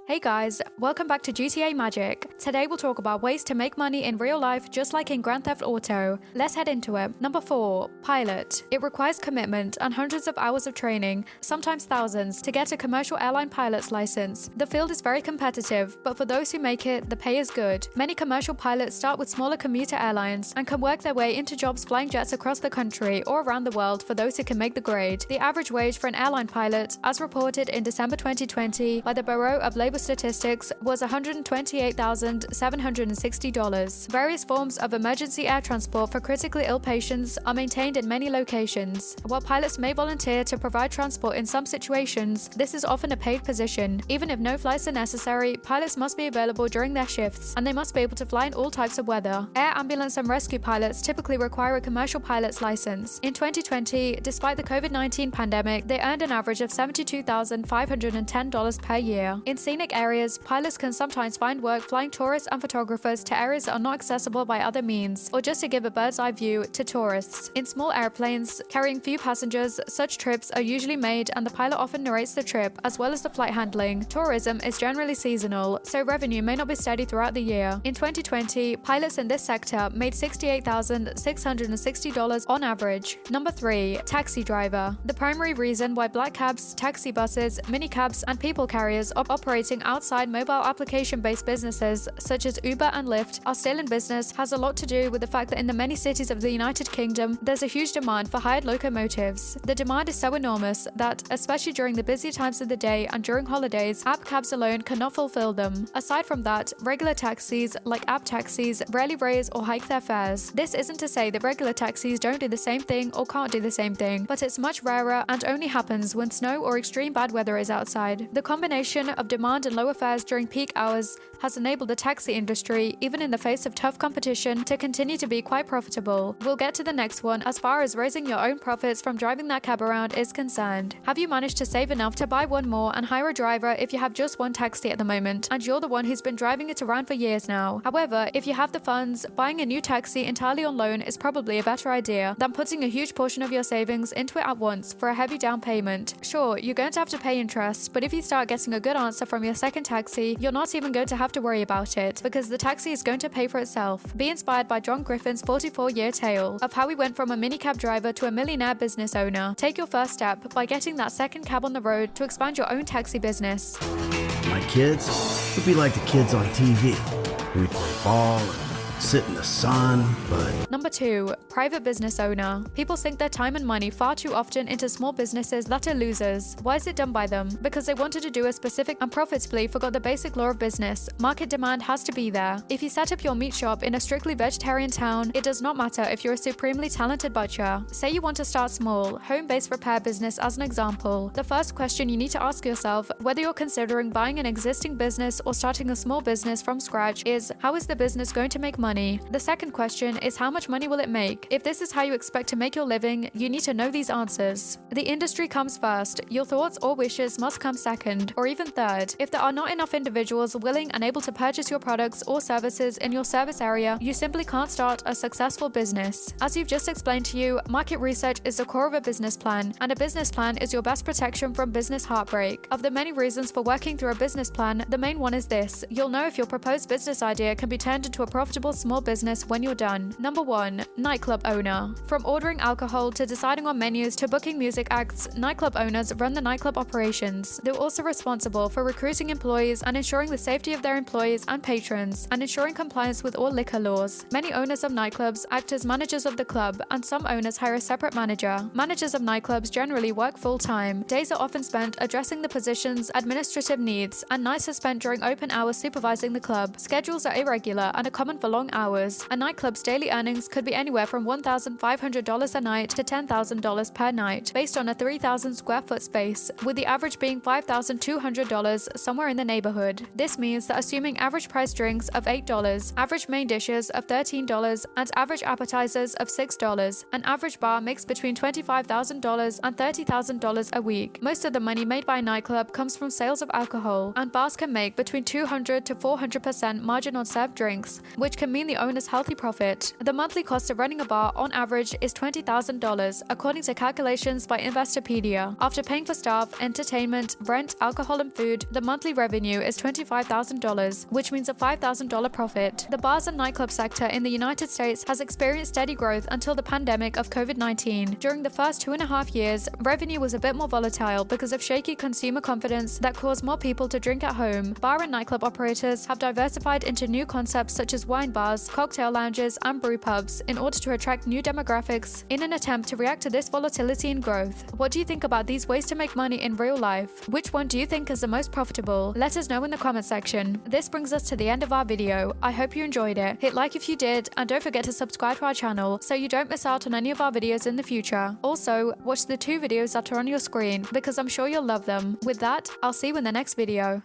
Hey guys, welcome back to GTA Magic. Today we'll talk about ways to make money in real life just like in Grand Theft Auto. Let's head into it. Number 4. Pilot. It requires commitment and hundreds of hours of training, sometimes thousands, to get a commercial airline pilot's license. The field is very competitive, but for those who make it, the pay is good. Many commercial pilots start with smaller commuter airlines and can work their way into jobs flying jets across the country or around the world for those who can make the grade. The average wage for an airline pilot, as reported in December 2020 by the Bureau of Labor Statistics, was $128,760. Various forms of emergency air transport for critically ill patients are maintained in many locations. While pilots may volunteer to provide transport in some situations, this is often a paid position. Even if no flights are necessary, pilots must be available during their shifts, and they must be able to fly in all types of weather. Air ambulance and rescue pilots typically require a commercial pilot's license. In 2020, despite the COVID-19 pandemic, they earned an average of $72,510 per year. In scenic areas, pilots can sometimes find work flying tourists and photographers to areas that are not accessible by other means, or just to give a bird's eye view to tourists. In small airplanes carrying few passengers, such trips are usually made and the pilot often narrates the trip as well as the flight handling. Tourism is generally seasonal, so revenue may not be steady throughout the year. In 2020, pilots in this sector made $68,660 on average. Number 3. Taxi driver. The primary reason why black cabs, taxi buses, minicabs, and people carriers operating outside mobile application-based businesses such as Uber and Lyft are still in business has a lot to do with the fact that in the many cities of the United Kingdom, there's a huge demand for hired locomotives. The demand is so enormous that, especially during the busy times of the day and during holidays, app cabs alone cannot fulfill them. Aside from that, regular taxis, like app taxis, rarely raise or hike their fares. This isn't to say that regular taxis don't do the same thing or can't do the same thing, but it's much rarer and only happens when snow or extreme bad weather is outside. The combination of demand and lower fares during peak hours has enabled the taxi industry, even in the face of tough competition, to continue to be quite profitable. We'll get to the next one as far as raising your own profits from driving that cab around is concerned. Have you managed to save enough to buy one more and hire a driver if you have just one taxi at the moment and you're the one who's been driving it around for years now? However, if you have the funds, buying a new taxi entirely on loan is probably a better idea than putting a huge portion of your savings into it at once for a heavy down payment. Sure, you're going to have to pay interest, but if you start getting a good answer from your second taxi, you're not even going to have to worry about it because the taxi is going to pay for itself. Be inspired by John Griffin's 44-year tale of how he went from a minicab driver to a millionaire business owner. Take your first step by getting that second cab on the road to expand your own taxi business. My kids would be like the kids on TV. We'd play ball and sit in the sun, but... Number 2. Private business owner. People sink their time and money far too often into small businesses that are losers. Why is it done by them? Because they wanted to do a specific and profitably forgot the basic law of business. Market demand has to be there. If you set up your meat shop in a strictly vegetarian town, it does not matter if you're a supremely talented butcher. Say you want to start small, home-based repair business as an example. The first question you need to ask yourself, whether you're considering buying an existing business or starting a small business from scratch, is how is the business going to make money? The second question is how much money will it make? If this is how you expect to make your living, you need to know these answers. The industry comes first. Your thoughts or wishes must come second, or even third. If there are not enough individuals willing and able to purchase your products or services in your service area, you simply can't start a successful business. As you've just explained to you, market research is the core of a business plan, and a business plan is your best protection from business heartbreak. Of the many reasons for working through a business plan, the main one is this: you'll know if your proposed business idea can be turned into a profitable small business when you're done. Number 1. Nightclub owner. From ordering alcohol to deciding on menus to booking music acts, nightclub owners run the nightclub operations. They're also responsible for recruiting employees and ensuring the safety of their employees and patrons, and ensuring compliance with all liquor laws. Many owners of nightclubs act as managers of the club, and some owners hire a separate manager. Managers of nightclubs generally work full-time. Days are often spent addressing the position's administrative needs, and nights are spent during open hours supervising the club. Schedules are irregular and are common for long hours. A nightclub's daily earnings could be anywhere from $1,500 a night to $10,000 per night, based on a 3,000 square foot space, with the average being $5,200, somewhere in the neighborhood. This means that assuming average price drinks of $8, average main dishes of $13, and average appetizers of $6, an average bar makes between $25,000 and $30,000 a week. Most of the money made by a nightclub comes from sales of alcohol, and bars can make between 200 to 400% margin on served drinks, which can mean mean the owner's healthy profit. The monthly cost of running a bar on average is $20,000, according to calculations by Investopedia. After paying for staff, entertainment, rent, alcohol, and food, the monthly revenue is $25,000, which means a $5,000 profit. The bars and nightclub sector in the United States has experienced steady growth until the pandemic of COVID-19. During the first 2.5 years, revenue was a bit more volatile because of shaky consumer confidence that caused more people to drink at home. Bar and nightclub operators have diversified into new concepts such as wine bars, cocktail lounges, and brew pubs in order to attract new demographics in an attempt to react to this volatility and growth. What do you think about these ways to make money in real life? Which one do you think is the most profitable? Let us know in the comment section. This brings us to the end of our video. I hope you enjoyed it. Hit like if you did, and don't forget to subscribe to our channel so you don't miss out on any of our videos in the future. Also, watch the 2 videos that are on your screen because I'm sure you'll love them. With that, I'll see you in the next video.